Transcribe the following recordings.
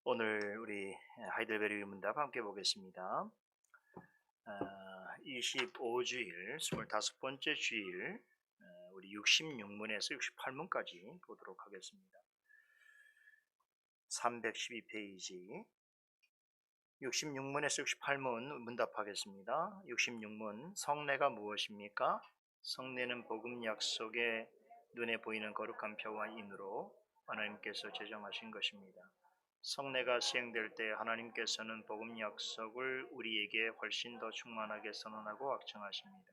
오늘 우리 하이델베르 문답 함께 보겠습니다. 25주일, 25번째 주일, 우리 66문에서 68문까지 보도록 하겠습니다. 312페이지, 66문에서 68문 문답하겠습니다. 66문, 성례가 무엇입니까? 성례는 복음 약속의 눈에 보이는 거룩한 표와 인으로 하나님께서 제정하신 것입니다. 성례가 시행될 때 하나님께서는 복음 약속을 우리에게 훨씬 더 충만하게 선언하고 확증하십니다.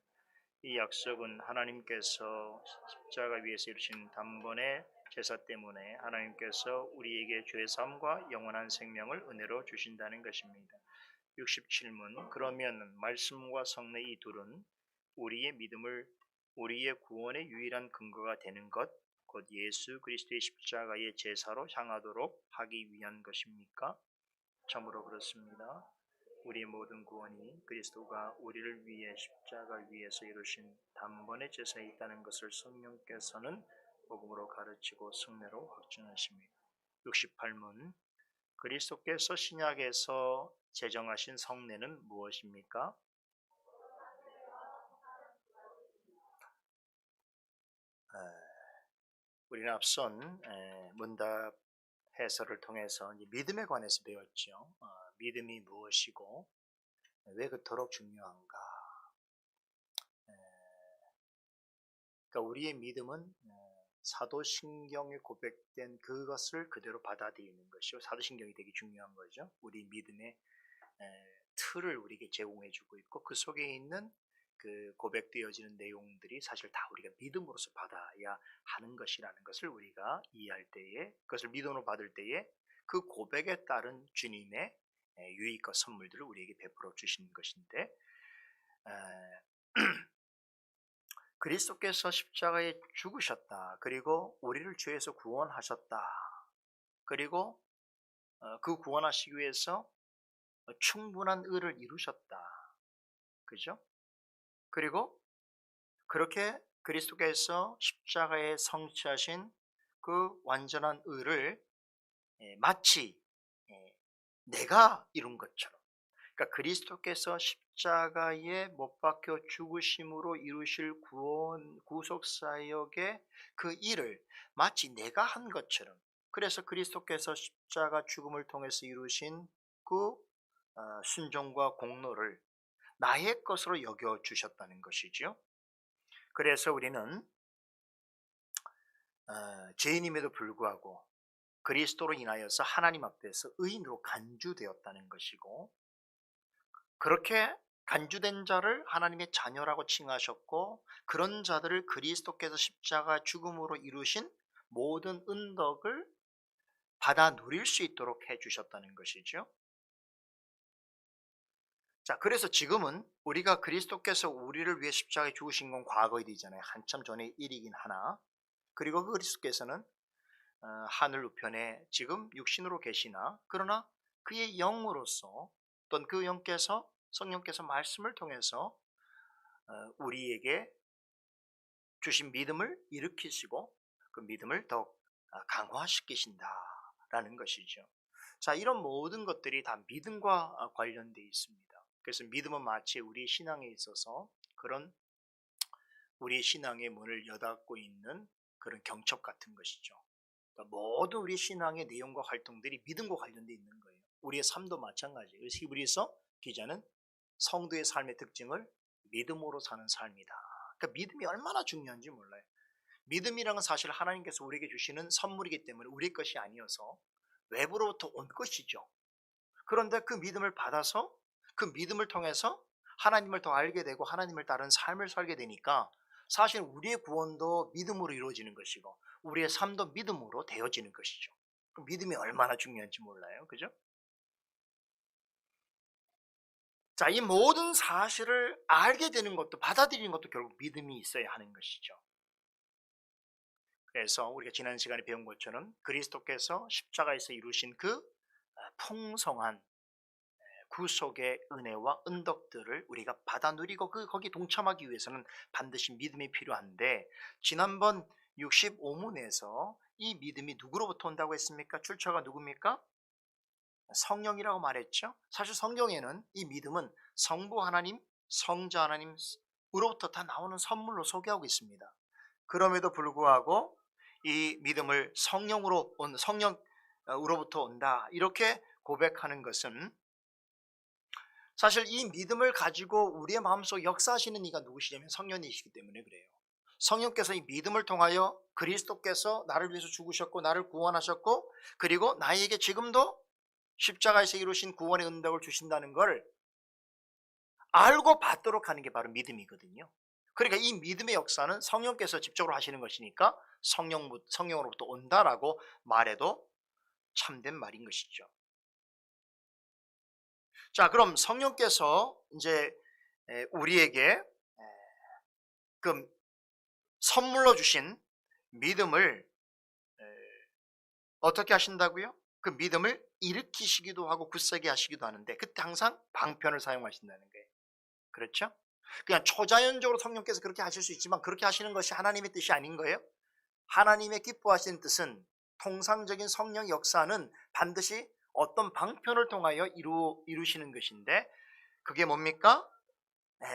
이 약속은 하나님께서 십자가 위에서 이루신 단번의 제사 때문에 하나님께서 우리에게 죄사함과 영원한 생명을 은혜로 주신다는 것입니다. 67문, 그러면 말씀과 성례 이 둘은 우리의 구원의 유일한 근거가 되는 것, 곧 예수 그리스도의 십자가의 제사로 향하도록 하기 위한 것입니까? 참으로 그렇습니다. 우리의 모든 구원이 그리스도가 우리를 위해 십자가 위에서 이루신 단번의 제사에 있다는 것을 성령께서는 복음으로 가르치고 성례로 확증하십니다. 68문, 그리스도께서 신약에서 제정하신 성례는 무엇입니까? 우리는 앞선 문답 해설을 통해서 믿음에 관해서 배웠죠. 믿음이 무엇이고 왜 그토록 중요한가. 그러니까 우리의 믿음은 사도신경에 고백된 그것을 그대로 받아들이는 것이요. 사도신경이 되게 중요한 거죠. 우리 믿음의 틀을 우리에게 제공해주고 있고 그 속에 있는 그 고백되어지는 내용들이 사실 다 우리가 믿음으로서 받아야 하는 것이라는 것을 우리가 이해할 때에, 그것을 믿음으로 받을 때에 그 고백에 따른 주님의 유익과 선물들을 우리에게 베풀어 주시는 것인데, 그리스도께서 십자가에 죽으셨다. 그리고 우리를 죄에서 구원하셨다. 그리고 그 구원하시기 위해서 충분한 의를 이루셨다. 그죠? 그리고 그렇게 그리스도께서 십자가에 성취하신 그 완전한 의를 마치 내가 이룬 것처럼, 그러니까 그리스도께서 십자가에 못 박혀 죽으심으로 이루실 구원 구속 사역의 그 일을 마치 내가 한 것처럼, 그래서 그리스도께서 십자가 죽음을 통해서 이루신 그 순종과 공로를 나의 것으로 여겨 주셨다는 것이죠. 그래서 우리는 죄인임에도 불구하고 그리스도로 인하여서 하나님 앞에서 의인으로 간주되었다는 것이고, 그렇게 간주된 자를 하나님의 자녀라고 칭하셨고, 그런 자들을 그리스도께서 십자가 죽음으로 이루신 모든 은덕을 받아 누릴 수 있도록 해주셨다는 것이죠. 자, 그래서 지금은 우리가 그리스도께서 우리를 위해 십자가에 죽으신 건 과거의 일이잖아요. 한참 전의 일이긴 하나, 그리고 그리스도께서는 하늘 우편에 지금 육신으로 계시나, 그러나 그의 영으로서 또는 그 영께서, 성령께서 말씀을 통해서 우리에게 주신 믿음을 일으키시고 그 믿음을 더욱 강화시키신다라는 것이죠. 자, 이런 모든 것들이 다 믿음과 관련되어 있습니다. 그래서 믿음은 마치 우리 신앙에 있어서 그런 우리의 신앙의 문을 여닫고 있는 그런 경첩 같은 것이죠. 그러니까 모든 우리 신앙의 내용과 활동들이 믿음과 관련되어 있는 거예요. 우리의 삶도 마찬가지예요. 그래서 히브리서 기자는 성도의 삶의 특징을 믿음으로 사는 삶이다. 그러니까 믿음이 얼마나 중요한지 몰라요. 믿음이란 건 사실 하나님께서 우리에게 주시는 선물이기 때문에 우리 것이 아니어서 외부로부터 온 것이죠. 그런데 그 믿음을 받아서 그 믿음을 통해서 하나님을 더 알게 되고 하나님을 따른 삶을 살게 되니까 사실 우리의 구원도 믿음으로 이루어지는 것이고 우리의 삶도 믿음으로 되어지는 것이죠. 그럼 믿음이 얼마나 중요한지 몰라요. 그죠? 자, 이 모든 사실을 알게 되는 것도, 받아들이는 것도 결국 믿음이 있어야 하는 것이죠. 그래서 우리가 지난 시간에 배운 것처럼 그리스도께서 십자가에서 이루신 그 풍성한 구속의 은혜와 은덕들을 우리가 받아 누리고 거기에 동참하기 위해서는 반드시 믿음이 필요한데, 지난번 65문에서 이 믿음이 누구로부터 온다고 했습니까? 출처가 누굽니까? 성령이라고 말했죠. 사실 성경에는 이 믿음은 성부 하나님, 성자 하나님으로부터 다 나오는 선물로 소개하고 있습니다. 그럼에도 불구하고 이 믿음을 성령으로부터 온다 이렇게 고백하는 것은 사실 이 믿음을 가지고 우리의 마음속 역사하시는 이가 누구시냐면 성령이시기 때문에 그래요. 성령께서 이 믿음을 통하여 그리스도께서 나를 위해서 죽으셨고 나를 구원하셨고 그리고 나에게 지금도 십자가에서 이루신 구원의 은덕을 주신다는 걸 알고 받도록 하는 게 바로 믿음이거든요. 그러니까 이 믿음의 역사는 성령께서 직접으로 하시는 것이니까 성령으로부터 온다라고 말해도 참된 말인 것이죠. 자, 그럼 성령께서 이제 우리에게 그 선물로 주신 믿음을 어떻게 하신다고요? 그 믿음을 일으키시기도 하고 굳세게 하시기도 하는데 그때 항상 방편을 사용하신다는 거예요. 그렇죠? 그냥 초자연적으로 성령께서 그렇게 하실 수 있지만 그렇게 하시는 것이 하나님의 뜻이 아닌 거예요. 하나님의 기뻐하시는 뜻은 통상적인 성령 역사는 반드시 어떤 방편을 통하여 이루시는 것인데 그게 뭡니까?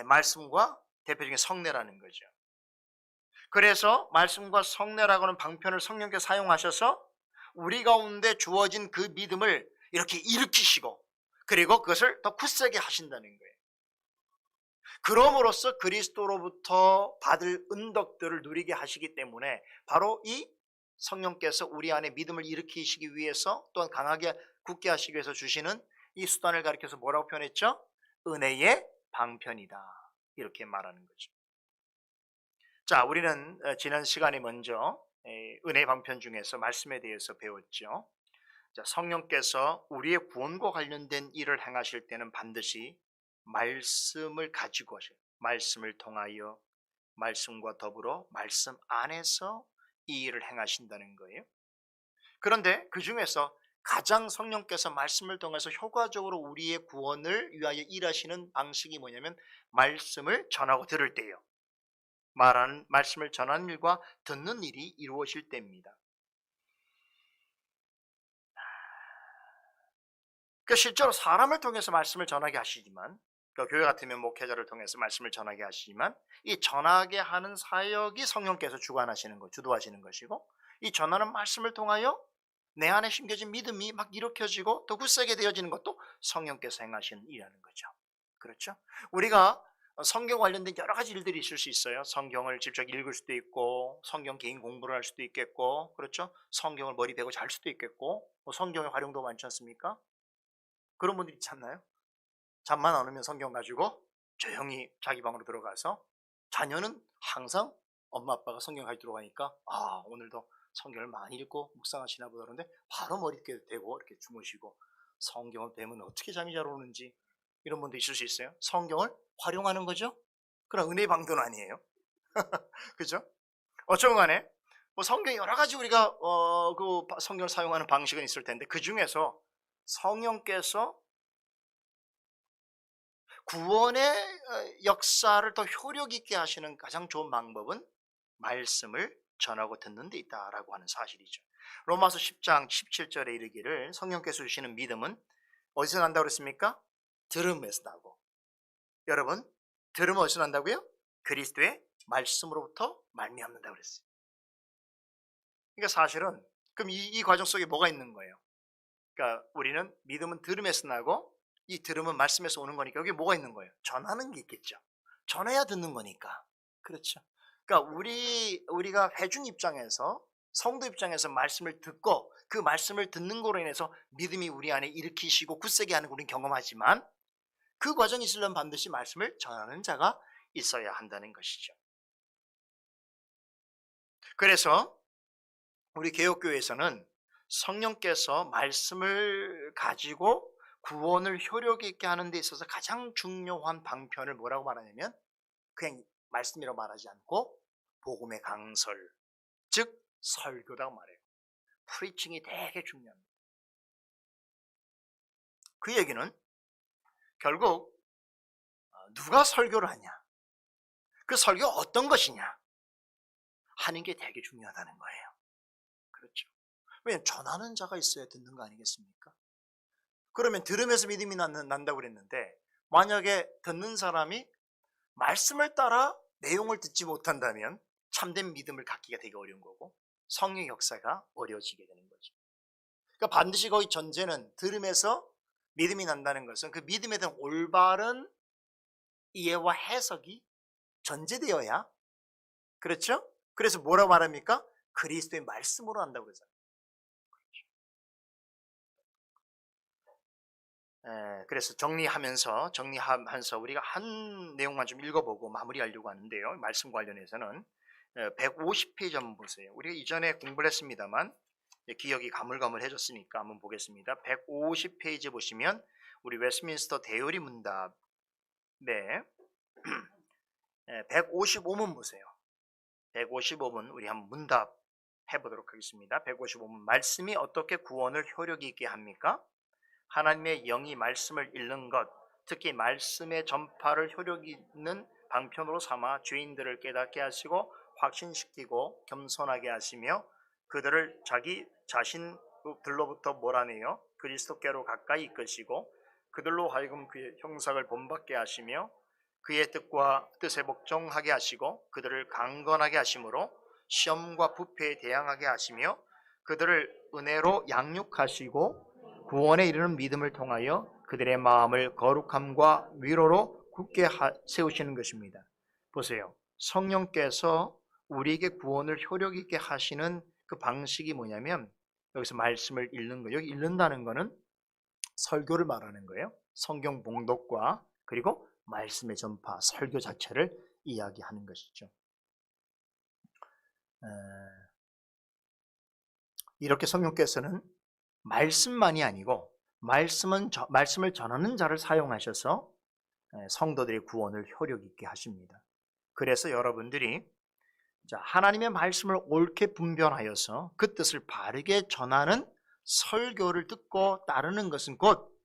말씀과 대표적인 성례라는 거죠. 그래서 말씀과 성례라고 하는 방편을 성령께서 사용하셔서 우리 가운데 주어진 그 믿음을 이렇게 일으키시고 그리고 그것을 더 굳세게 하신다는 거예요. 그럼으로써 그리스도로부터 받을 은덕들을 누리게 하시기 때문에 바로 이 성령께서 우리 안에 믿음을 일으키시기 위해서 또한 강하게 굳게 하시기 위해서 주시는 이 수단을 가리켜서 뭐라고 표현했죠? 은혜의 방편이다 이렇게 말하는 거죠. 자, 우리는 지난 시간에 먼저 은혜의 방편 중에서 말씀에 대해서 배웠죠. 자, 성령께서 우리의 구원과 관련된 일을 행하실 때는 반드시 말씀을 가지고 하셔요. 말씀을 통하여 말씀과 더불어 말씀 안에서 이 일을 행하신다는 거예요. 그런데 그 중에서 가장 성령께서 말씀을 통해서 효과적으로 우리의 구원을 위하여 일하시는 방식이 뭐냐면 말씀을 전하고 들을 때예요. 말하는 말씀을 전하는 일과 듣는 일이 이루어질 때입니다. 그러니까 실제로 사람을 통해서 말씀을 전하게 하시지만 그러니까 교회 같으면 목회자를 통해서 말씀을 전하게 하시지만 이 전하게 하는 사역이 성령께서 주관하시는 것, 주도하시는 것이고 이 전하는 말씀을 통하여 내 안에 심겨진 믿음이 막 일으켜지고 더 굳세게 되어지는 것도 성령께서 행하시는 일이라는 거죠. 그렇죠? 우리가 성경 관련된 여러 가지 일들이 있을 수 있어요. 성경을 직접 읽을 수도 있고 성경 개인 공부를 할 수도 있겠고 그렇죠? 성경을 머리 대고 잘 수도 있겠고 성경의 활용도 많지 않습니까? 그런 분들 있지 않나요? 잠만 안 오면 성경 가지고 조용히 자기 방으로 들어가서 자녀는 항상 엄마 아빠가 성경 가지고 들어가니까 오늘도 성경을 많이 읽고 묵상하시나 보다 그러는데 바로 머리에 대고 이렇게 주무시고 성경을 배우면 어떻게 잠이 잘 오는지 이런 분도 있을 수 있어요. 성경을 활용하는 거죠. 그럼 은혜의 방도는 아니에요. 그죠? 어쩌건 간에 뭐 성경 여러 가지 우리가 그 성경을 사용하는 방식은 있을 텐데 그 중에서 성령께서 구원의 역사를 더 효력 있게 하시는 가장 좋은 방법은 말씀을 전하고 듣는 데 있다라고 하는 사실이죠. 로마서 10장 17절에 이르기를 성령께서 주시는 믿음은 어디서 난다고 그랬습니까? 들음에서 나고. 여러분, 들음은 어디서 난다고요? 그리스도의 말씀으로부터 말미암는다고 그랬어요. 그러니까 사실은 그럼 이 과정 속에 뭐가 있는 거예요? 그러니까 우리는 믿음은 들음에서 나고 이 들음은 말씀에서 오는 거니까 여기 뭐가 있는 거예요? 전하는 게 있겠죠. 전해야 듣는 거니까. 그렇죠. 그러니까 우리가 회중 입장에서 성도 입장에서 말씀을 듣고 그 말씀을 듣는 거로 인해서 믿음이 우리 안에 일으키시고 굳세게 하는 걸 우리는 경험하지만 그 과정이 있으려면 반드시 말씀을 전하는 자가 있어야 한다는 것이죠. 그래서 우리 개혁교회에서는 성령께서 말씀을 가지고 구원을 효력 있게 하는 데 있어서 가장 중요한 방편을 뭐라고 말하냐면 그냥 말씀이라고 말하지 않고 복음의 강설, 즉 설교라고 말해요. 프리칭이 되게 중요합니다. 그 얘기는 결국 누가 설교를 하냐, 그 설교가 어떤 것이냐 하는 게 되게 중요하다는 거예요. 그렇죠. 왜냐하면 전하는 자가 있어야 듣는 거 아니겠습니까? 그러면 들으면서 믿음이 난다고 그랬는데, 만약에 듣는 사람이 말씀을 따라 내용을 듣지 못한다면 참된 믿음을 갖기가 되게 어려운 거고, 성령의 역사가 어려워지게 되는 거죠. 그러니까 반드시 거기 전제는, 들음에서 믿음이 난다는 것은 그 믿음에 대한 올바른 이해와 해석이 전제되어야, 그렇죠? 그래서 뭐라고 말합니까? 그리스도의 말씀으로 한다고 그러잖아요. 그래서 정리하면서 우리가 한 내용만 좀 읽어보고 마무리하려고 하는데요. 말씀 관련해서는 150페이지 한번 보세요. 우리가 이전에 공부를 했습니다만 기억이 가물가물해졌으니까 한번 보겠습니다. 150페이지 보시면 우리 웨스트민스터 대요리 문답, 네, 155문 보세요. 155문 우리 한번 문답 해보도록 하겠습니다. 155문, 말씀이 어떻게 구원을 효력 있게 합니까? 하나님의 영이 말씀을 읽는 것, 특히 말씀의 전파를 효력 있는 방편으로 삼아 죄인들을 깨닫게 하시고 확신시키고 겸손하게 하시며 그들을 자기 자신들로부터 몰아내어 그리스도께로 가까이 이끄시고 그들로 하여금 그의 형상을 본받게 하시며 그의 뜻에 복종하게 하시고 그들을 강건하게 하심으로 시험과 부패에 대항하게 하시며 그들을 은혜로 양육하시고 구원에 이르는 믿음을 통하여 그들의 마음을 거룩함과 위로로 굳게 세우시는 것입니다. 보세요. 성령께서 우리에게 구원을 효력 있게 하시는 그 방식이 뭐냐면, 여기서 말씀을 읽는 거, 여기 읽는다는 거는 설교를 말하는 거예요. 성경 봉독과 그리고 말씀의 전파, 설교 자체를 이야기하는 것이죠. 이렇게 성령께서는 말씀만이 아니고 말씀을 전하는 자를 사용하셔서 성도들의 구원을 효력 있게 하십니다. 그래서 여러분들이 하나님의 말씀을 옳게 분별하여서 그 뜻을 바르게 전하는 설교를 듣고 따르는 것은 곧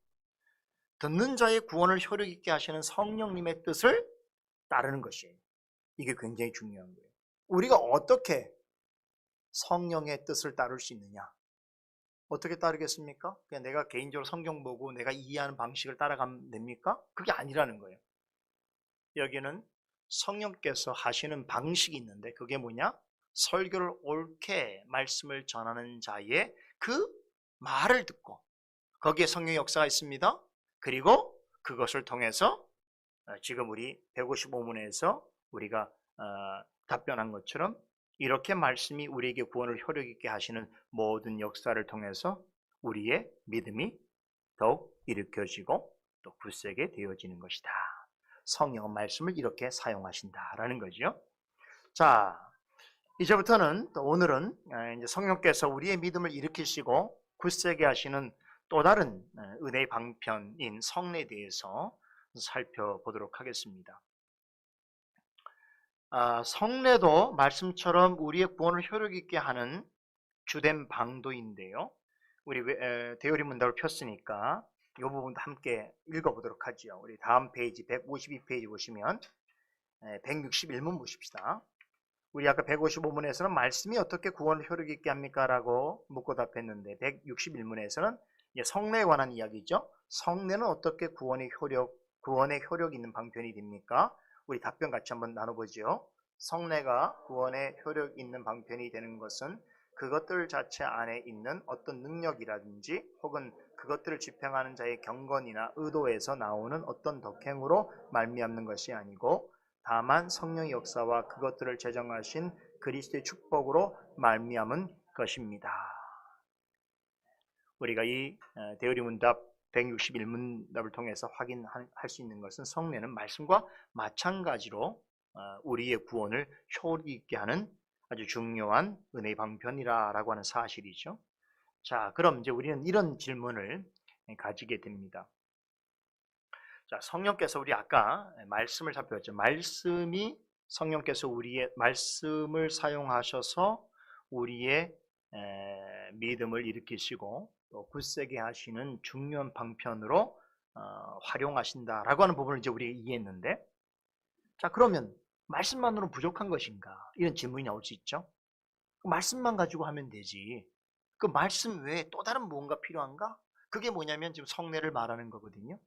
듣는 자의 구원을 효력 있게 하시는 성령님의 뜻을 따르는 것이에요. 이게 굉장히 중요한 거예요. 우리가 어떻게 성령의 뜻을 따를 수 있느냐? 어떻게 따르겠습니까? 그냥 내가 개인적으로 성경 보고 내가 이해하는 방식을 따라가면 됩니까? 그게 아니라는 거예요. 여기는 성령께서 하시는 방식이 있는데, 그게 뭐냐? 설교를 옳게 말씀을 전하는 자의 그 말을 듣고 거기에 성령의 역사가 있습니다. 그리고 그것을 통해서 지금 우리 155문에서 우리가 답변한 것처럼 이렇게 말씀이 우리에게 구원을 효력 있게 하시는 모든 역사를 통해서 우리의 믿음이 더욱 일으켜지고 또 굳세게 되어지는 것이다. 성령은 말씀을 이렇게 사용하신다라는 거죠. 자, 이제부터는 또 오늘은 이제 성령께서 우리의 믿음을 일으키시고 굳세게 하시는 또 다른 은혜의 방편인 성례에 대해서 살펴보도록 하겠습니다. 성례도 말씀처럼 우리의 구원을 효력 있게 하는 주된 방도인데요. 우리 대요리 문답을 폈으니까 이 부분도 함께 읽어보도록 하죠. 우리 다음 페이지 152페이지 보시면 161문 보십시다. 우리 아까 155문에서는 말씀이 어떻게 구원을 효력 있게 합니까? 라고 묻고 답했는데 161문에서는 성례에 관한 이야기죠. 성례는 어떻게 구원의 효력 있는 방편이 됩니까? 우리 답변 같이 한번 나눠보죠. 성례가 구원의 효력 있는 방편이 되는 것은 그것들 자체 안에 있는 어떤 능력이라든지 혹은 그것들을 집행하는 자의 경건이나 의도에서 나오는 어떤 덕행으로 말미암는 것이 아니고 다만 성령의 역사와 그것들을 제정하신 그리스도의 축복으로 말미암은 것입니다. 우리가 이 대요리 문답 161문답을 통해서 확인할 수 있는 것은 성례는 말씀과 마찬가지로 우리의 구원을 효력 있게 하는 아주 중요한 은혜의 방편이라고 하는 사실이죠. 자, 그럼 이제 우리는 이런 질문을 가지게 됩니다. 자, 성령께서 우리 아까 말씀을 살펴봤죠. 말씀이 성령께서 우리의 말씀을 사용하셔서 우리의 믿음을 일으키시고 또 굳세게 하시는 중요한 방편으로 활용하신다라고 하는 부분을 이제 우리가 이해했는데, 자, 그러면 말씀만으로는 부족한 것인가? 이런 질문이 나올 수 있죠. 말씀만 가지고 하면 되지. 그 말씀 외에 또 다른 무언가 필요한가? 그게 뭐냐면 지금 성례를 말하는 거거든요.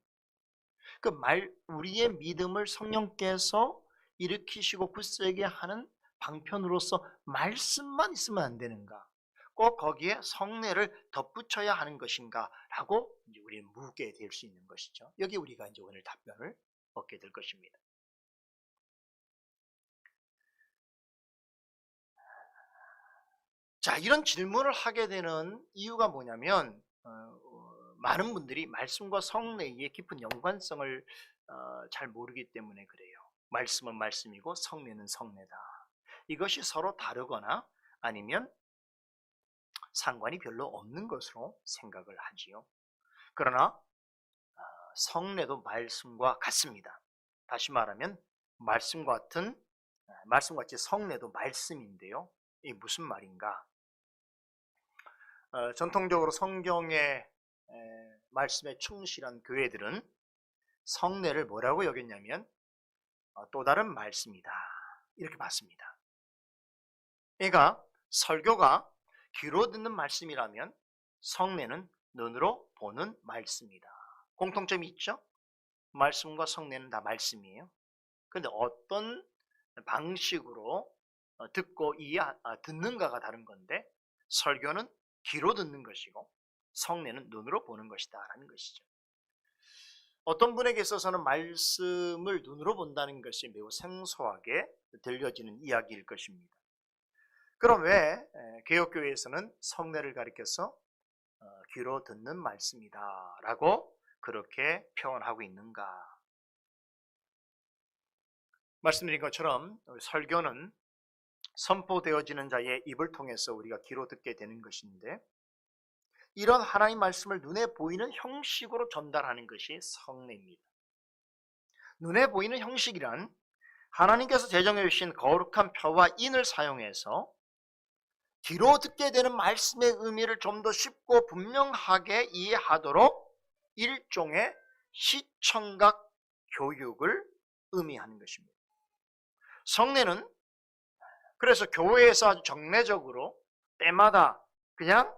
우리의 믿음을 성령께서 일으키시고 굳세게 하는 방편으로서 말씀만 있으면 안 되는가? 꼭 거기에 성례를 덧붙여야 하는 것인가? 라고 이제 우리는 묻게 될 수 있는 것이죠. 여기 우리가 이제 오늘 답변을 얻게 될 것입니다. 자, 이런 질문을 하게 되는 이유가 뭐냐면 많은 분들이 말씀과 성례의 깊은 연관성을 잘 모르기 때문에 그래요. 말씀은 말씀이고 성례는 성례다. 이것이 서로 다르거나 아니면 상관이 별로 없는 것으로 생각을 하지요. 그러나 성례도 말씀과 같습니다. 다시 말하면 말씀같이 성례도 말씀인데요. 이게 무슨 말인가? 전통적으로 성경의 말씀에 충실한 교회들은 성례를 뭐라고 여겼냐면 또 다른 말씀이다, 이렇게 봤습니다. 그러니까 설교가 귀로 듣는 말씀이라면 성례는 눈으로 보는 말씀이다. 공통점이 있죠? 말씀과 성례는 다 말씀이에요. 그런데 어떤 방식으로 듣고 듣는가가 다른 건데, 설교는 귀로 듣는 것이고 성례는 눈으로 보는 것이다 라는 것이죠. 어떤 분에게 있어서는 말씀을 눈으로 본다는 것이 매우 생소하게 들려지는 이야기일 것입니다. 그럼 왜 개혁교회에서는 성례를 가리켜서 귀로 듣는 말씀이다 라고 그렇게 표현하고 있는가? 말씀드린 것처럼 설교는 선포되어지는 자의 입을 통해서 우리가 귀로 듣게 되는 것인데, 이런 하나님 말씀을 눈에 보이는 형식으로 전달하는 것이 성례입니다. 눈에 보이는 형식이란 하나님께서 제정해 주신 거룩한 표와 인을 사용해서 귀로 듣게 되는 말씀의 의미를 좀 더 쉽고 분명하게 이해하도록 일종의 시청각 교육을 의미하는 것입니다. 성례는 그래서 교회에서 아주 정례적으로 때마다 그냥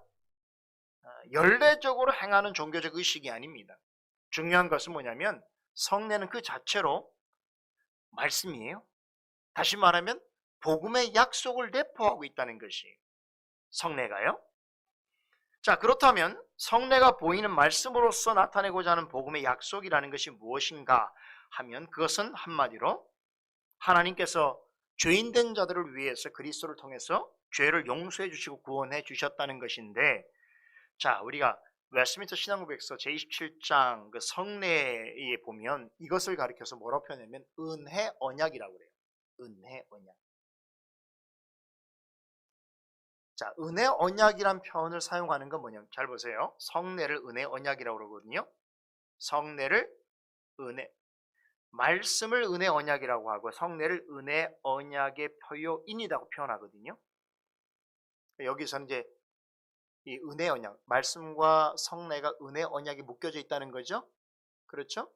연례적으로 행하는 종교적 의식이 아닙니다. 중요한 것은 뭐냐면 성례는 그 자체로 말씀이에요. 다시 말하면 복음의 약속을 내포하고 있다는 것이 성례가요. 자, 그렇다면 성례가 보이는 말씀으로서 나타내고자 하는 복음의 약속이라는 것이 무엇인가 하면, 그것은 한마디로 하나님께서 죄인된 자들을 위해서 그리스도를 통해서 죄를 용서해 주시고 구원해 주셨다는 것인데, 자, 우리가 웨스트민스터 신앙고백서 제27장 그 성례에 보면 이것을 가리켜서 뭐라고 표현하냐면 은혜 언약이라고 그래요. 은혜 언약. 자, 은혜 언약이란 표현을 사용하는 건 뭐냐면, 잘 보세요. 성례를 은혜 언약이라고 그러거든요. 성례를 말씀을 은혜 언약이라고 하고 성례를 은혜 언약의 표요인이라고 표현하거든요. 여기서 이제 이 은혜 언약, 말씀과 성례가 은혜 언약이 묶여져 있다는 거죠. 그렇죠?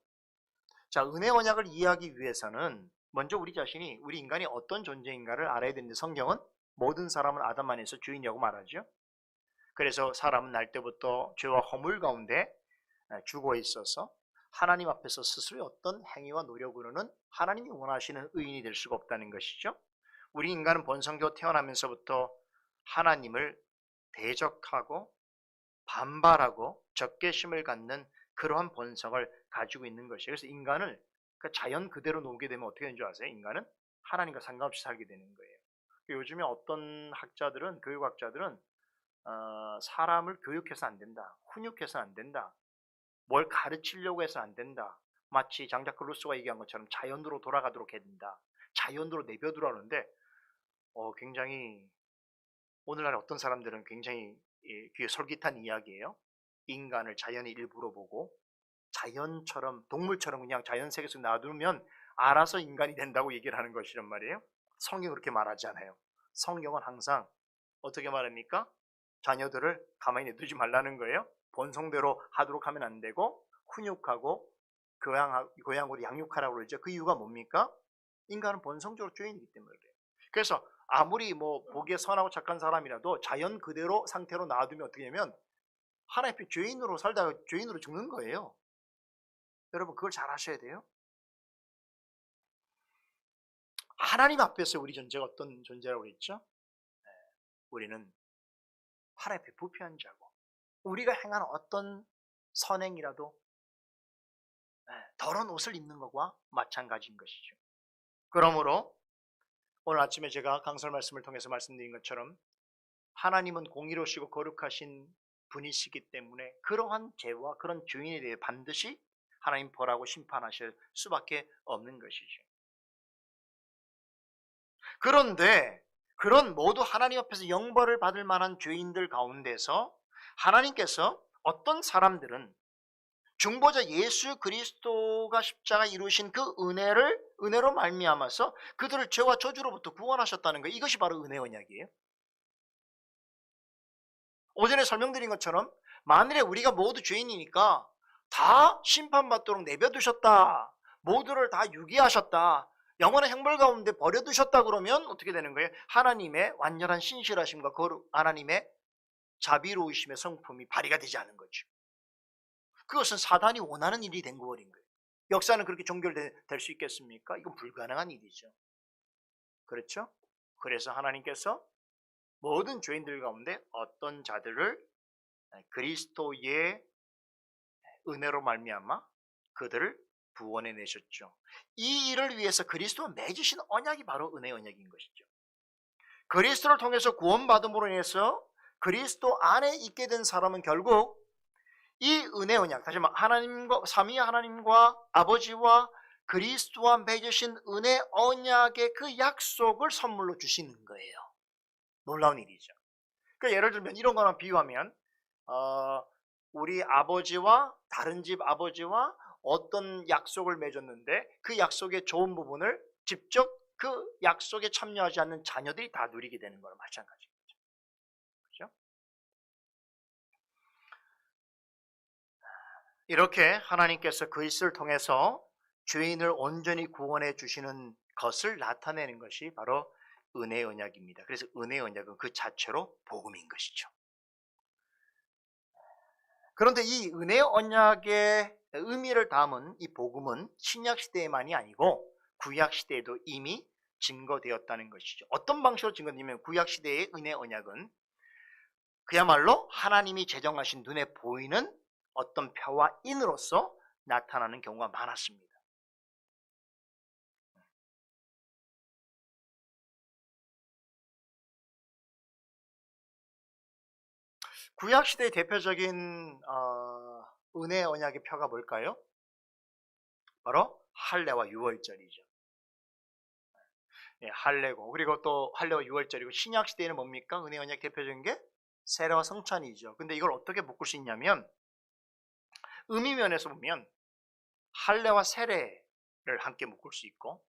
자, 은혜 언약을 이해하기 위해서는 먼저 우리 자신이, 우리 인간이 어떤 존재인가를 알아야 되는데, 성경은 모든 사람은 아담 안에서 죄인이라고 말하죠. 그래서 사람은 날 때부터 죄와 허물 가운데 죽어 있어서 하나님 앞에서 스스로의 어떤 행위와 노력으로는 하나님이 원하시는 의인이 될 수가 없다는 것이죠. 우리 인간은 본성적으로 태어나면서부터 하나님을 대적하고 반발하고 적개심을 갖는 그러한 본성을 가지고 있는 것이에요. 그래서 인간을 자연 그대로 놓게 되면 어떻게 되는 줄 아세요? 인간은 하나님과 상관없이 살게 되는 거예요. 요즘에 어떤 학자들은, 교육학자들은 사람을 교육해서 안 된다, 훈육해서 안 된다, 뭘 가르치려고 해서 안 된다, 마치 장자크 루소가 얘기한 것처럼 자연으로 돌아가도록 해야 된다, 자연으로 내버두라 하는데, 굉장히 오늘날 어떤 사람들은 굉장히 귀에 솔깃한 이야기예요. 인간을 자연의 일부로 보고 자연처럼, 동물처럼 그냥 자연 세계에서 놔두면 알아서 인간이 된다고 얘기를 하는 것이란 말이에요. 성경은 그렇게 말하지 않아요. 성경은 항상 어떻게 말합니까? 자녀들을 가만히 냅두지 말라는 거예요. 본성대로 하도록 하면 안 되고 훈육하고 교양으로 양육하라고 그러죠. 그 이유가 뭡니까? 인간은 본성적으로 죄인이기 때문에 그래요. 그래서 아무리 보기에 선하고 착한 사람이라도 자연 그대로 상태로 놔두면 어떻게 되냐면 하나님 앞에 죄인으로 살다가 죄인으로 죽는 거예요. 여러분 그걸 잘 아셔야 돼요. 하나님 앞에서 우리 존재가 어떤 존재라고 그랬죠? 우리는 하나님 앞에 부패한 자고 우리가 행하는 어떤 선행이라도 더러운 옷을 입는 것과 마찬가지인 것이죠. 그러므로 오늘 아침에 제가 강설 말씀을 통해서 말씀드린 것처럼 하나님은 공의로우시고 거룩하신 분이시기 때문에 그러한 죄와 그런 죄인에 대해 반드시 하나님 벌하고 심판하실 수밖에 없는 것이죠. 그런데 그런 모두 하나님 앞에서 영벌을 받을 만한 죄인들 가운데서 하나님께서 어떤 사람들은 중보자 예수 그리스도가 십자가 이루신 그 은혜로 말미암아서 그들을 죄와 저주로부터 구원하셨다는 거예요. 이것이 바로 은혜 언약이에요. 오전에 설명드린 것처럼 만일에 우리가 모두 죄인이니까 다 심판받도록 내버려두셨다, 모두를 다 유기하셨다, 영원한 형벌 가운데 버려두셨다 그러면 어떻게 되는 거예요? 하나님의 완전한 신실하심과 거룩, 하나님의 자비로우심의 성품이 발휘가 되지 않은 거죠. 그것은 사단이 원하는 일이 된 거인 거예요. 역사는 그렇게 종결될 수 있겠습니까? 이건 불가능한 일이죠. 그렇죠? 그래서 하나님께서 모든 죄인들 가운데 어떤 자들을 그리스도의 은혜로 말미암아 그들을 구원해 내셨죠. 이 일을 위해서 그리스도가 맺으신 언약이 바로 은혜 언약인 것이죠. 그리스도를 통해서 구원받음으로 인해서 그리스도 안에 있게 된 사람은 결국 이 은혜 언약, 다시 말해 하나님과 삼위 하나님과 아버지와 그리스도와 맺으신 은혜 언약의 그 약속을 선물로 주시는 거예요. 놀라운 일이죠. 그러니까 예를 들면 이런 거나 비유하면 우리 아버지와 다른 집 아버지와 어떤 약속을 맺었는데 그 약속의 좋은 부분을 직접 그 약속에 참여하지 않는 자녀들이 다 누리게 되는 거랑 마찬가지인 거죠. 그렇죠? 이렇게 하나님께서 그리스도를 통해서 죄인을 온전히 구원해 주시는 것을 나타내는 것이 바로 은혜 언약입니다. 그래서 은혜 언약은 그 자체로 복음인 것이죠. 그런데 이 은혜 언약의 의미를 담은 이 복음은 신약 시대에만이 아니고 구약 시대에도 이미 증거되었다는 것이죠. 어떤 방식으로 증거되냐면 구약 시대의 은혜 언약은 그야말로 하나님이 제정하신 눈에 보이는 어떤 표와 인으로서 나타나는 경우가 많았습니다. 구약 시대의 대표적인 은혜 언약의 표가 뭘까요? 바로 할례와 유월절이죠. 할례고 그리고 또 할례와 유월절이고 신약 시대에는 뭡니까? 은혜 언약 대표적인 게 세례와 성찬이죠. 근데 이걸 어떻게 묶을 수 있냐면 의미 면에서 보면 할례와 세례를 함께 묶을 수 있고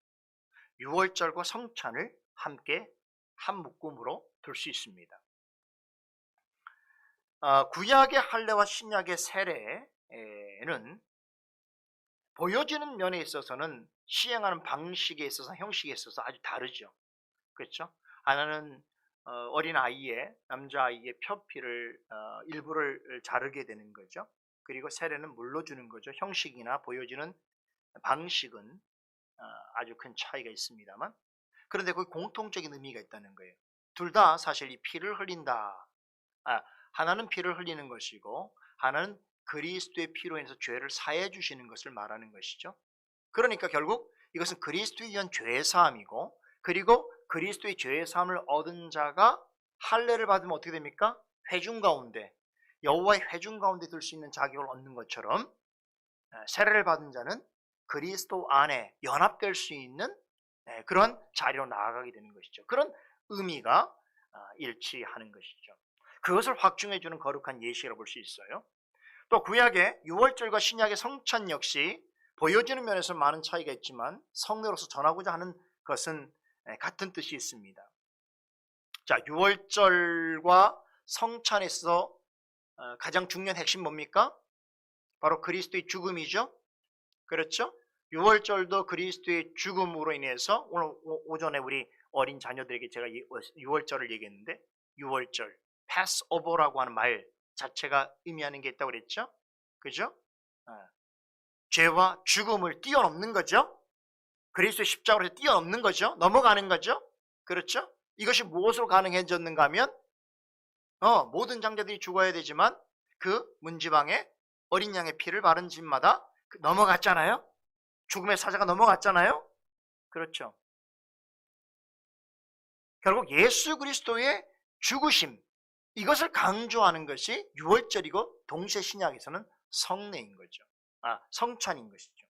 유월절과 성찬을 함께 한 묶음으로 둘 수 있습니다. 구약의 할례와 신약의 세례는 보여지는 면에 있어서는 시행하는 방식에 있어서 형식에 있어서 아주 다르죠. 그렇죠? 하나는 어린 아이의 남자아이의 표피를 일부를 자르게 되는 거죠. 그리고 세례는 물러주는 거죠. 형식이나 보여지는 방식은 아주 큰 차이가 있습니다만 그런데 그 공통적인 의미가 있다는 거예요. 둘 다 사실 이 피를 흘린다. 하나는 피를 흘리는 것이고 하나는 그리스도의 피로 인해서 죄를 사해 주시는 것을 말하는 것이죠. 그러니까 결국 이것은 그리스도에 의한 죄의 사함이고 그리고 그리스도의 죄의 사함을 얻은 자가 할례를 받으면 어떻게 됩니까? 회중 가운데 여호와의 회중 가운데 들 수 있는 자격을 얻는 것처럼 세례를 받은 자는 그리스도 안에 연합될 수 있는 그런 자리로 나아가게 되는 것이죠. 그런 의미가 일치하는 것이죠. 그것을 확증해 주는 거룩한 예시라고 볼 수 있어요. 또 구약의 유월절과 신약의 성찬 역시 보여지는 면에서 많은 차이가 있지만 성례로서 전하고자 하는 것은 같은 뜻이 있습니다. 자, 유월절과 성찬에서 가장 중요한 핵심 뭡니까? 바로 그리스도의 죽음이죠. 그렇죠? 유월절도 그리스도의 죽음으로 인해서 오늘 오전에 우리 어린 자녀들에게 제가 유월절을 얘기했는데 유월절, 패스오버라고 하는 말 자체가 의미하는 게 있다고 그랬죠? 그죠? 죄와 죽음을 뛰어넘는 거죠. 그리스도의 십자가로 뛰어넘는 거죠. 넘어가는 거죠. 그렇죠? 이것이 무엇으로 가능해졌는가 하면 모든 장자들이 죽어야 되지만 그 문지방에 어린 양의 피를 바른 집마다 넘어갔잖아요. 죽음의 사자가 넘어갔잖아요. 그렇죠. 결국 예수 그리스도의 죽으심, 이것을 강조하는 것이 유월절이고 동시에 신약에서는 성례인 거죠. 성찬인 것이죠.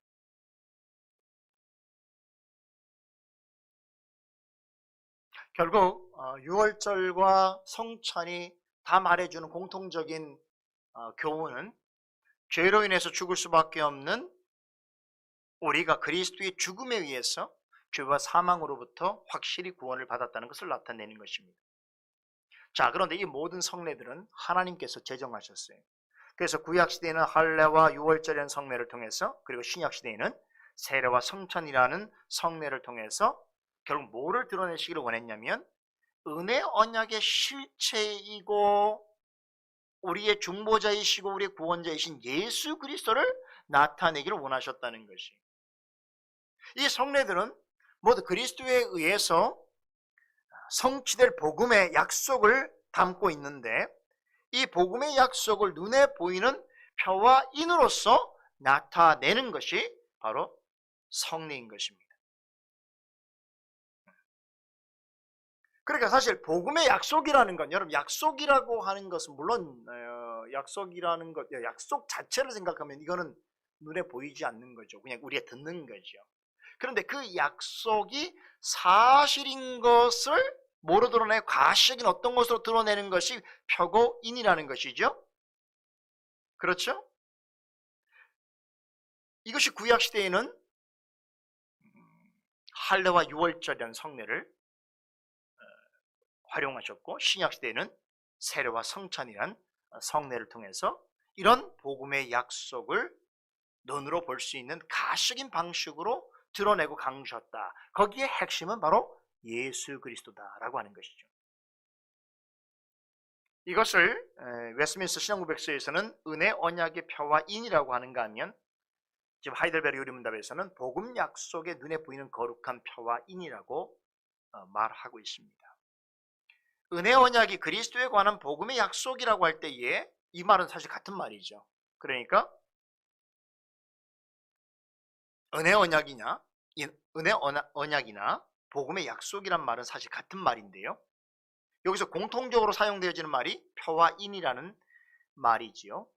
결국 유월절과 성찬이 다 말해주는 공통적인 교훈은 죄로 인해서 죽을 수밖에 없는 우리가 그리스도의 죽음에 의해서 죄와 사망으로부터 확실히 구원을 받았다는 것을 나타내는 것입니다. 자, 그런데 이 모든 성례들은 하나님께서 제정하셨어요. 그래서 구약시대에는 할례와 유월절이라는 성례를 통해서, 그리고 신약시대에는 세례와 성찬이라는 성례를 통해서 결국 뭐를 드러내시기를 원했냐면 은혜 언약의 실체이고 우리의 중보자이시고 우리의 구원자이신 예수 그리스도를 나타내기를 원하셨다는 것이. 이 성례들은 모두 그리스도에 의해서 성취될 복음의 약속을 담고 있는데, 이 복음의 약속을 눈에 보이는 표와 인으로서 나타내는 것이 바로 성례인 것입니다. 그러니까 사실 복음의 약속이라는 건, 여러분, 약속이라고 하는 것은 물론 약속이라는 것, 약속 자체를 생각하면 이거는 눈에 보이지 않는 거죠. 그냥 우리가 듣는 거죠. 그런데 그 약속이 사실인 것을 뭐로 드러내요? 가시적인 어떤 것으로 드러내는 것이 표고 인이라는 것이죠. 그렇죠? 이것이 구약시대에는 할례와 유월절이라는 성례를 활용하셨고, 신약시대에는 세례와 성찬이란 성례를 통해서 이런 복음의 약속을 눈으로 볼 수 있는 가시적인 방식으로 드러내고 강조했다. 거기에 핵심은 바로 예수 그리스도다라고 하는 것이죠. 이것을 웨스민스터 신앙고백서에서는 은혜 언약의 표와 인이라고 하는가 하면, 지금 하이델베르 요리문답에서는 복음 약속의 눈에 보이는 거룩한 표와 인이라고 말하고 있습니다. 은혜 언약이 그리스도에 관한 복음의 약속이라고 할 때에 이 말은 사실 같은 말이죠. 그러니까 은혜 언약이나 복음의 약속이란 말은 사실 같은 말인데요. 여기서 공통적으로 사용되어지는 말이 표와 인이라는 말이지요.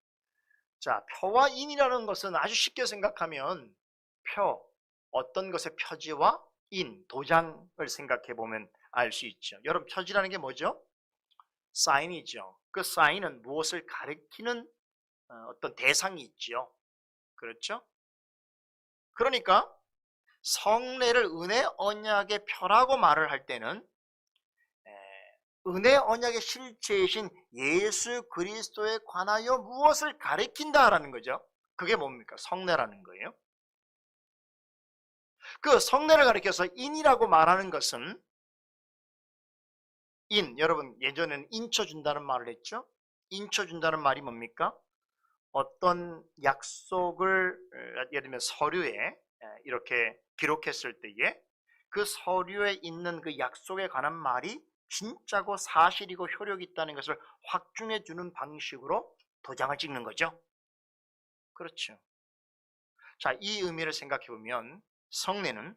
자, 표와 인이라는 것은 아주 쉽게 생각하면 어떤 것의 표지와 인, 도장을 생각해 보면 알 수 있죠. 여러분, 표지라는 게 뭐죠? 사인이죠. 그 사인은 무엇을 가리키는 어떤 대상이 있죠. 그렇죠? 그러니까 성례를 은혜 언약의 표라고 말을 할 때는 은혜 언약의 실체이신 예수 그리스도에 관하여 무엇을 가리킨다라는 거죠. 그게 뭡니까? 성례라는 거예요. 그 성례를 가리켜서 인이라고 말하는 것은, 여러분 예전에는 인쳐준다는 말을 했죠. 인쳐준다는 말이 뭡니까? 어떤 약속을 예를 들면 서류에 이렇게 기록했을 때에 그 서류에 있는 그 약속에 관한 말이 진짜고 사실이고 효력이 있다는 것을 확증해 주는 방식으로 도장을 찍는 거죠. 그렇죠. 자, 이 의미를 생각해 보면 성례는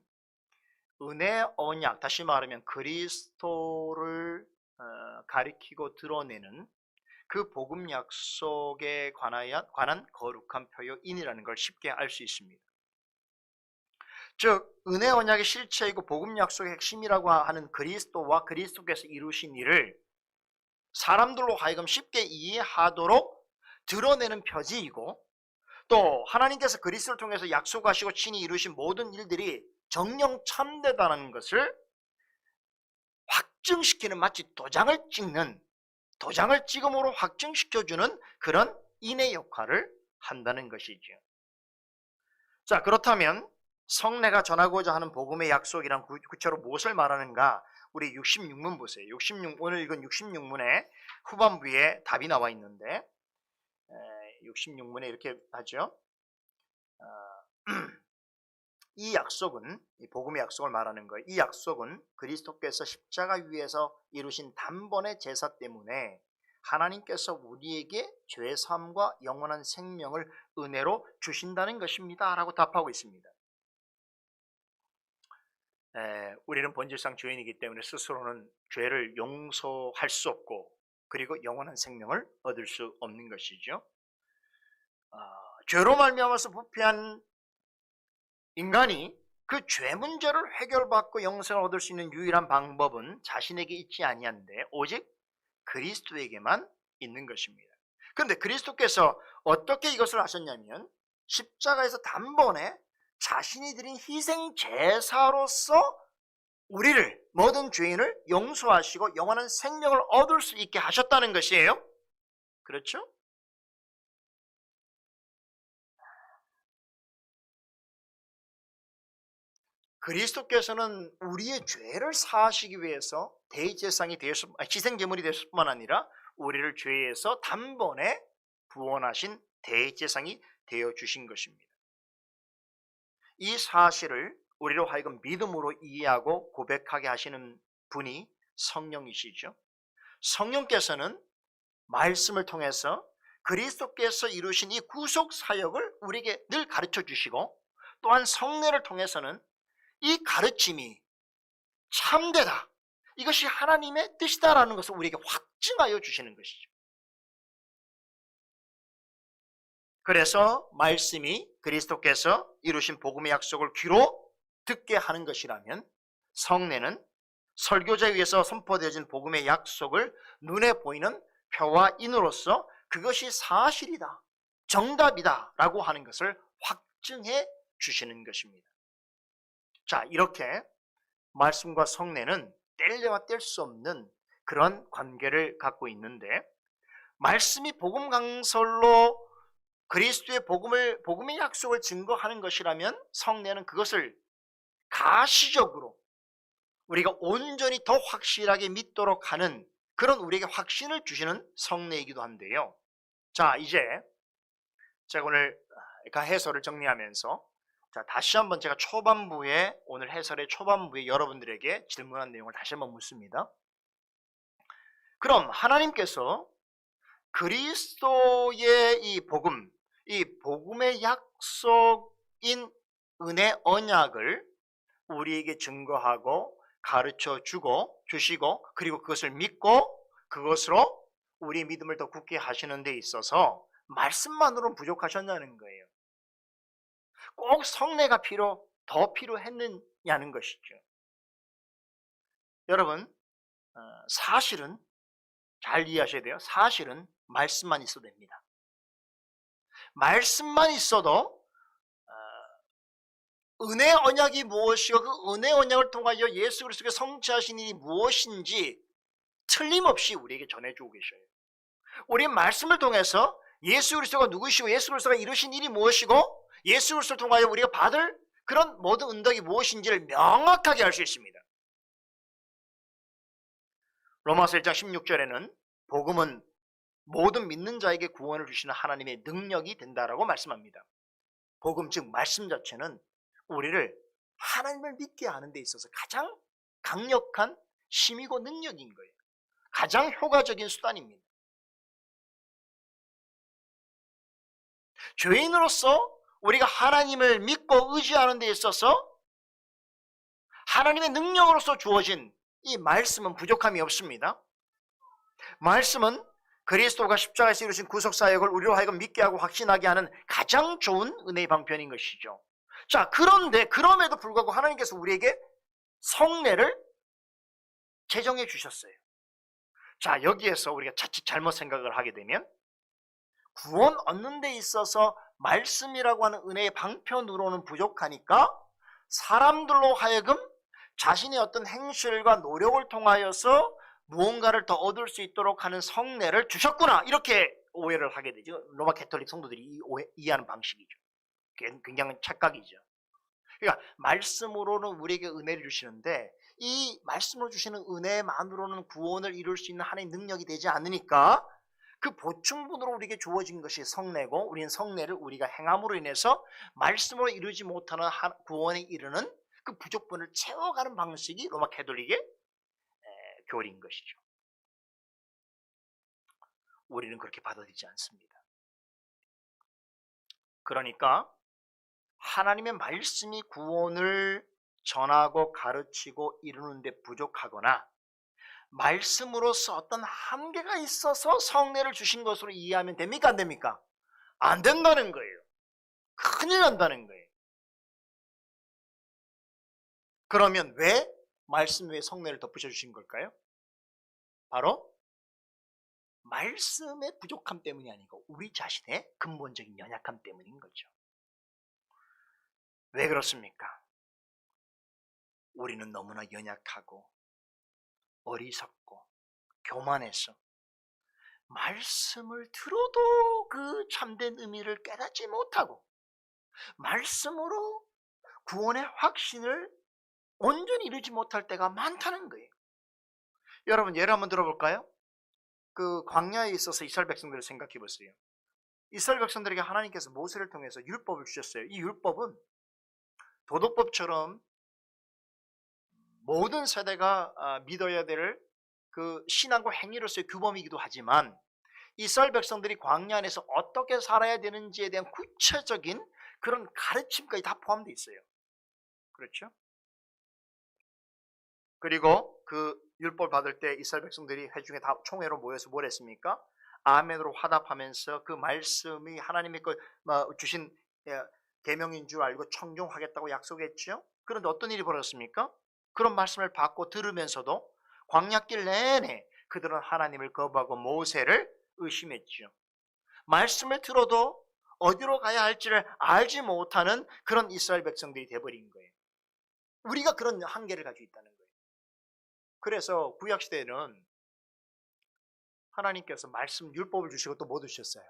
은혜 언약, 다시 말하면 그리스도를 가리키고 드러내는 그 복음 약속에 관한 거룩한 표요인이라는 걸 쉽게 알 수 있습니다. 즉 은혜 언약의 실체이고 복음 약속의 핵심이라고 하는 그리스도와 그리스도께서 이루신 일을 사람들로 하여금 쉽게 이해하도록 드러내는 표지이고, 또 하나님께서 그리스도를 통해서 약속하시고 친히 이루신 모든 일들이 정령 참되다는 것을 확증시키는, 마치 도장을 찍음으로 확증시켜주는 그런 인의 역할을 한다는 것이죠. 자, 그렇다면 성례가 전하고자 하는 복음의 약속이란 구체로 무엇을 말하는가? 우리 66문 보세요. 오늘 읽은 66문의 후반부에 답이 나와 있는데, 66문에 이렇게 하죠. 이 약속은, 이 복음의 약속을 말하는 거예요. 이 약속은 그리스도께서 십자가 위에서 이루신 단번의 제사 때문에 하나님께서 우리에게 죄사함과 영원한 생명을 은혜로 주신다는 것입니다 라고 답하고 있습니다. 우리는 본질상 죄인이기 때문에 스스로는 죄를 용서할 수 없고 그리고 영원한 생명을 얻을 수 없는 것이죠. 죄로 말미암아서 부패한 인간이 그 죄 문제를 해결받고 영생을 얻을 수 있는 유일한 방법은 자신에게 있지 아니한데 오직 그리스도에게만 있는 것입니다. 그런데 그리스도께서 어떻게 이것을 하셨냐면 십자가에서 단번에 자신이 드린 희생 제사로서 우리를, 모든 죄인을 용서하시고 영원한 생명을 얻을 수 있게 하셨다는 것이에요. 그렇죠? 그리스도께서는 우리의 죄를 사하시기 위해서 대제사장이 희생제물이 되었을 뿐만 아니라 우리를 죄에서 단번에 구원하신 대제사장이 되어주신 것입니다. 이 사실을 우리로 하여금 믿음으로 이해하고 고백하게 하시는 분이 성령이시죠. 성령께서는 말씀을 통해서 그리스도께서 이루신 이 구속 사역을 우리에게 늘 가르쳐 주시고 또한 성례를 통해서는 이 가르침이 참되다, 이것이 하나님의 뜻이다라는 것을 우리에게 확증하여 주시는 것이죠. 그래서 말씀이 그리스도께서 이루신 복음의 약속을 귀로 듣게 하는 것이라면 성례는 설교자에 의해서 선포되어진 복음의 약속을 눈에 보이는 표와 인으로서 그것이 사실이다, 정답이다 라고 하는 것을 확증해 주시는 것입니다. 자, 이렇게 말씀과 성례는 뗄래야 뗄 수 없는 그런 관계를 갖고 있는데, 말씀이 복음 강설로 그리스도의 복음의 약속을 증거하는 것이라면 성례는 그것을 가시적으로 우리가 온전히 더 확실하게 믿도록 하는 그런 우리에게 확신을 주시는 성례이기도 한데요. 자, 이제 제가 오늘 해설을 정리하면서 다시 한번 제가 오늘 해설의 초반부에 여러분들에게 질문한 내용을 다시 한번 묻습니다. 그럼 하나님께서 그리스도의 이 복음의 약속인 은혜 언약을 우리에게 증거하고 가르쳐 주시고 그리고 그것을 믿고 그것으로 우리 믿음을 더 굳게 하시는 데 있어서 말씀만으로는 부족하셨냐는 거예요. 꼭 성례가 더 필요했느냐는 것이죠. 여러분, 사실은 잘 이해하셔야 돼요. 사실은 말씀만 있어도 됩니다. 말씀만 있어도 은혜 언약이 무엇이고 그 은혜 언약을 통하여 예수 그리스도께 성취하신 일이 무엇인지 틀림없이 우리에게 전해주고 계셔요. 우리 말씀을 통해서 예수 그리스도가 누구시고 예수 그리스도가 이루신 일이 무엇이고 예수 그리스도를 통하여 우리가 받을 그런 모든 은덕이 무엇인지를 명확하게 알 수 있습니다. 로마서 1장 16절에는 복음은 모든 믿는 자에게 구원을 주시는 하나님의 능력이 된다라고 말씀합니다. 복음 즉 말씀 자체는 우리를 하나님을 믿게 하는 데 있어서 가장 강력한 힘이고 능력인 거예요. 가장 효과적인 수단입니다. 죄인으로서 우리가 하나님을 믿고 의지하는 데 있어서 하나님의 능력으로서 주어진 이 말씀은 부족함이 없습니다. 말씀은 그리스도가 십자가에서 이루신 구속사역을 우리로 하여금 믿게 하고 확신하게 하는 가장 좋은 은혜의 방편인 것이죠. 자, 그런데 그럼에도 불구하고 하나님께서 우리에게 성례를 제정해 주셨어요. 자, 여기에서 우리가 자칫 잘못 생각을 하게 되면 구원 얻는 데 있어서 말씀이라고 하는 은혜의 방편으로는 부족하니까 사람들로 하여금 자신의 어떤 행실과 노력을 통하여서 무언가를 더 얻을 수 있도록 하는 성례를 주셨구나, 이렇게 오해를 하게 되죠. 로마 캐톨릭 성도들이 이해하는 방식이죠. 굉장히 착각이죠. 그러니까 말씀으로는 우리에게 은혜를 주시는데 이 말씀으로 주시는 은혜만으로는 구원을 이룰 수 있는 하나님의 능력이 되지 않으니까 그 보충분으로 우리에게 주어진 것이 성례고, 우리는 성례를 우리가 행함으로 인해서 말씀으로 이루지 못하는 구원에 이르는 그 부족분을 채워가는 방식이 로마 가톨릭의 교리인 것이죠. 우리는 그렇게 받아들이지 않습니다. 그러니까 하나님의 말씀이 구원을 전하고 가르치고 이루는 데 부족하거나 말씀으로서 어떤 한계가 있어서 성례를 주신 것으로 이해하면 됩니까? 안 됩니까? 안 된다는 거예요. 큰일 난다는 거예요. 그러면 왜 말씀 위에 성례를 덧붙여 주신 걸까요? 바로 말씀의 부족함 때문이 아니고 우리 자신의 근본적인 연약함 때문인 거죠. 왜 그렇습니까? 우리는 너무나 연약하고 어리석고 교만해서 말씀을 들어도 그 참된 의미를 깨닫지 못하고 말씀으로 구원의 확신을 온전히 이루지 못할 때가 많다는 거예요. 여러분 예를 한번 들어볼까요? 그 광야에 있어서 이스라엘 백성들을 생각해 보세요. 이스라엘 백성들에게 하나님께서 모세를 통해서 율법을 주셨어요. 이 율법은 도덕법처럼 모든 세대가 믿어야 될 그 신앙과 행위로서의 규범이기도 하지만 이스라엘 백성들이 광야 안에서 어떻게 살아야 되는지에 대한 구체적인 그런 가르침까지 다 포함되어 있어요. 그렇죠? 그리고 그 율법을 받을 때 이스라엘 백성들이 회중에 다 총회로 모여서 뭘 했습니까? 아멘으로 화답하면서 그 말씀이 하나님의 주신 계명인 줄 알고 청종하겠다고 약속했죠. 그런데 어떤 일이 벌어졌습니까? 그런 말씀을 받고 들으면서도 광야길 내내 그들은 하나님을 거부하고 모세를 의심했죠. 말씀을 들어도 어디로 가야 할지를 알지 못하는 그런 이스라엘 백성들이 되어버린 거예요. 우리가 그런 한계를 가지고 있다는 거예요. 그래서 구약시대에는 하나님께서 말씀 율법을 주시고 또 뭐 주셨어요?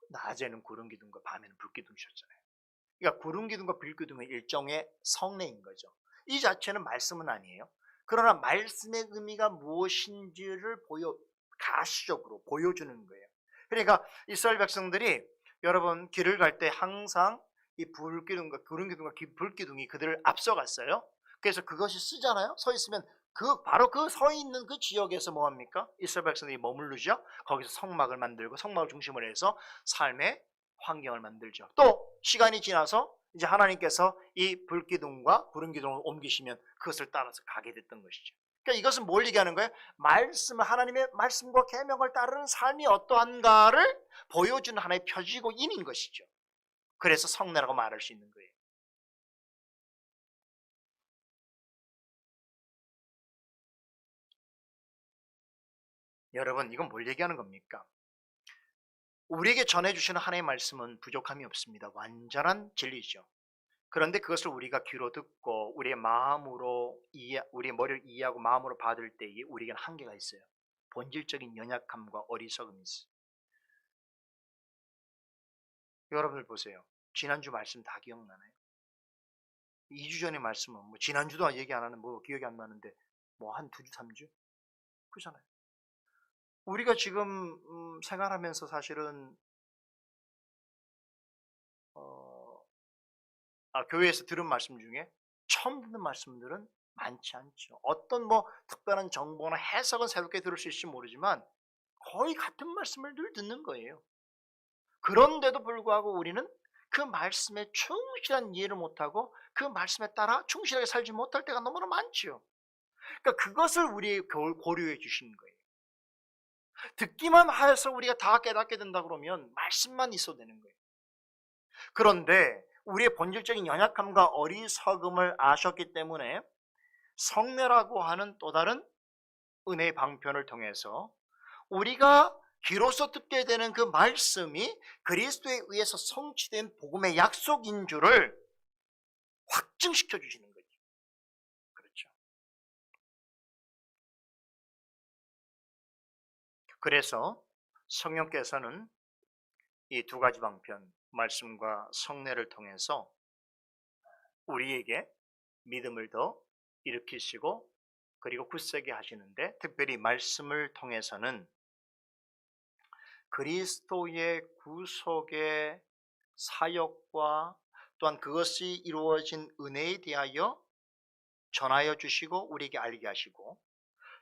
낮에는 구름 기둥과 밤에는 불 기둥 주셨잖아요. 그러니까 구름 기둥과 불 기둥은 일종의 성례인 거죠. 이 자체는 말씀은 아니에요. 그러나 말씀의 의미가 무엇인지를 가시적으로 보여주는 거예요. 그러니까 이스라엘 백성들이 여러분 길을 갈 때 항상 이 불기둥과 구름 기둥과 불기둥이 그들을 앞서갔어요. 그래서 그것이 쓰잖아요. 서 있으면 바로 그 서 있는 그 지역에서 뭐 합니까? 이스라엘 백성들이 머무르죠. 거기서 성막을 만들고 성막을 중심으로 해서 삶의 환경을 만들죠. 또 시간이 지나서 이제 하나님께서 이 불기둥과 구름 기둥을 옮기시면 그것을 따라서 가게 됐던 것이죠. 그러니까 이것은 뭘 얘기하는 거예요? 하나님의 말씀과 계명을 따르는 삶이 어떠한가를 보여주는 하나의 표지고 인인 것이죠. 그래서 성례라고 말할 수 있는 거예요. 여러분 이건 뭘 얘기하는 겁니까? 우리에게 전해주시는 하나님의 말씀은 부족함이 없습니다. 완전한 진리죠. 그런데 그것을 우리가 귀로 듣고 우리의 머리를 이해하고 마음으로 받을 때에 우리에게는 한계가 있어요. 본질적인 연약함과 어리석음이 있어요. 여러분들 보세요. 지난주 말씀 다 기억나나요? 2주 전의 말씀은 뭐 지난주도 얘기 안 하는 뭐 기억이 안 나는데 뭐 한 2주, 3주? 그렇잖아요. 우리가 지금 생활하면서 사실은 교회에서 들은 말씀 중에 처음 듣는 말씀들은 많지 않죠. 어떤 뭐 특별한 정보나 해석은 새롭게 들을 수 있을지 모르지만 거의 같은 말씀을 늘 듣는 거예요. 그런데도 불구하고 우리는 그 말씀에 충실한 이해를 못하고 그 말씀에 따라 충실하게 살지 못할 때가 너무나 많지요. 그러니까 그것을 우리의 고려해 주신 거예요. 듣기만 해서 우리가 다 깨닫게 된다 그러면 말씀만 있어도 되는 거예요. 그런데 우리의 본질적인 연약함과 어리석음을 아셨기 때문에 성례라고 하는 또 다른 은혜의 방편을 통해서 우리가 귀로서 듣게 되는 그 말씀이 그리스도에 의해서 성취된 복음의 약속인 줄을 확증시켜 주시는 거죠. 그렇죠. 그래서 성령께서는 이 두 가지 방편, 말씀과 성례를 통해서 우리에게 믿음을 더 일으키시고 그리고 굳세게 하시는데, 특별히 말씀을 통해서는 그리스도의 구속의 사역과 또한 그것이 이루어진 은혜에 대하여 전하여 주시고 우리에게 알게 하시고,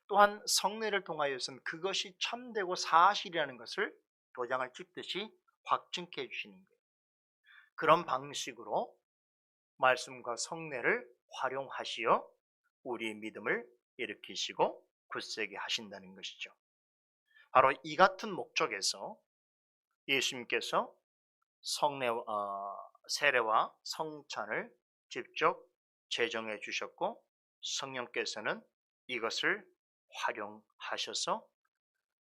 또한 성례를 통하여서는 그것이 참되고 사실이라는 것을 도장을 찍듯이 확증케 해주시는 거예요. 그런 방식으로 말씀과 성례를 활용하시어 우리의 믿음을 일으키시고 굳세게 하신다는 것이죠. 바로 이 같은 목적에서 예수님께서 세례와 성찬을 직접 제정해 주셨고, 성령께서는 이것을 활용하셔서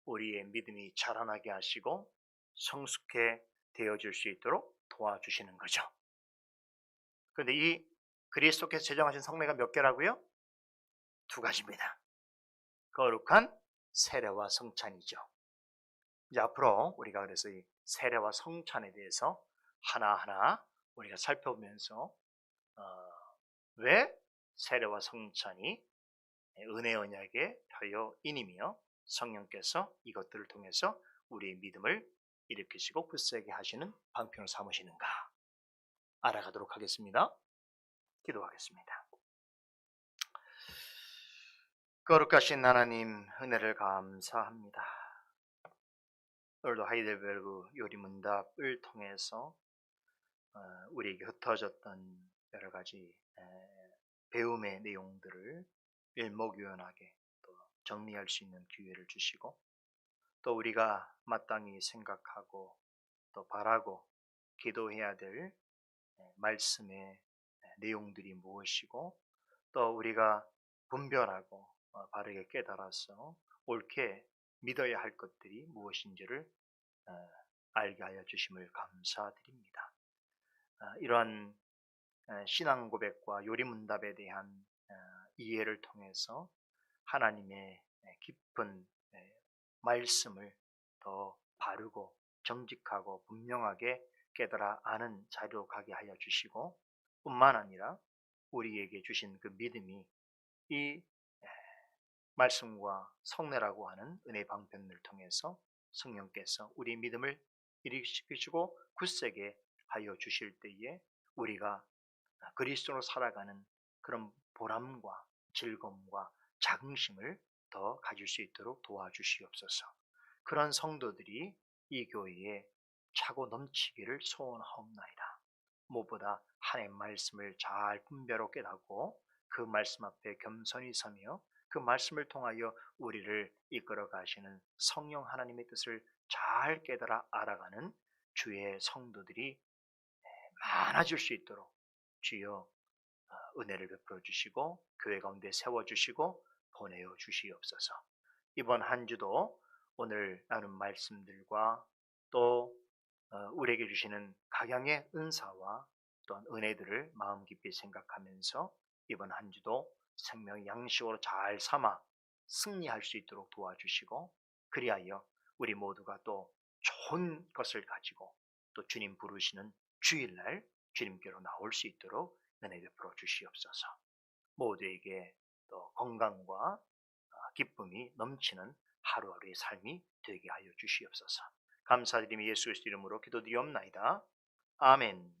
우리의 믿음이 자라나게 하시고 성숙해 되어질 수 있도록 도와주시는 거죠. 그런데 이 그리스도께서 제정하신 성례가 몇 개라고요? 두 가지입니다. 거룩한 세례와 성찬이죠. 이제 앞으로 우리가 그래서 이 세례와 성찬에 대해서 하나하나 우리가 살펴보면서 왜 세례와 성찬이 은혜 언약의 표요인이며 성령께서 이것들을 통해서 우리의 믿음을 일으키시고 굳세게 하시는 방편을 삼으시는가 알아가도록 하겠습니다. 기도하겠습니다. 거룩하신 하나님, 은혜를 감사합니다. 오늘도 하이델베르그 요리문답을 통해서 우리에게 흩어졌던 여러 가지 배움의 내용들을 일목요연하게 또 정리할 수 있는 기회를 주시고, 또 우리가 마땅히 생각하고 또 바라고 기도해야 될 말씀의 내용들이 무엇이고, 또 우리가 분별하고 바르게 깨달아서 옳게 믿어야 할 것들이 무엇인지를 알게 하여 주심을 감사드립니다. 이러한 신앙 고백과 요리문답에 대한 이해를 통해서 하나님의 깊은 말씀을 더 바르고 정직하고 분명하게 깨달아 아는 자리로 가게 하여 주시고, 뿐만 아니라 우리에게 주신 그 믿음이 이 말씀과 성례라고 하는 은혜 방편을 통해서 성령께서 우리 믿음을 일으키시고 굳세게 하여 주실 때에 우리가 그리스도로 살아가는 그런 보람과 즐거움과 자긍심을 더 가질 수 있도록 도와주시옵소서. 그런 성도들이 이 교회에 차고 넘치기를 소원하옵나이다. 무엇보다 하나님의 말씀을 잘 분별하고 깨닫고 그 말씀 앞에 겸손히 서며 그 말씀을 통하여 우리를 이끌어 가시는 성령 하나님의 뜻을 잘 깨달아 알아가는 주의 성도들이 많아질 수 있도록 주여 은혜를 베풀어 주시고 교회 가운데 세워주시고 보내어 주시옵소서. 이번 한 주도 오늘 나눈 말씀들과 또 우리에게 주시는 각양의 은사와 또한 은혜들을 마음 깊이 생각하면서 이번 한 주도 생명의 양식으로 잘 삼아 승리할 수 있도록 도와주시고, 그리하여 우리 모두가 또 좋은 것을 가지고 또 주님 부르시는 주일날 주님께로 나올 수 있도록 은혜 베풀어 주시옵소서. 모두에게 또 건강과 기쁨이 넘치는 하루하루의 삶이 되게 하여 주시옵소서. 감사드리며 예수 그리스도 이름으로 기도드리옵나이다. 아멘.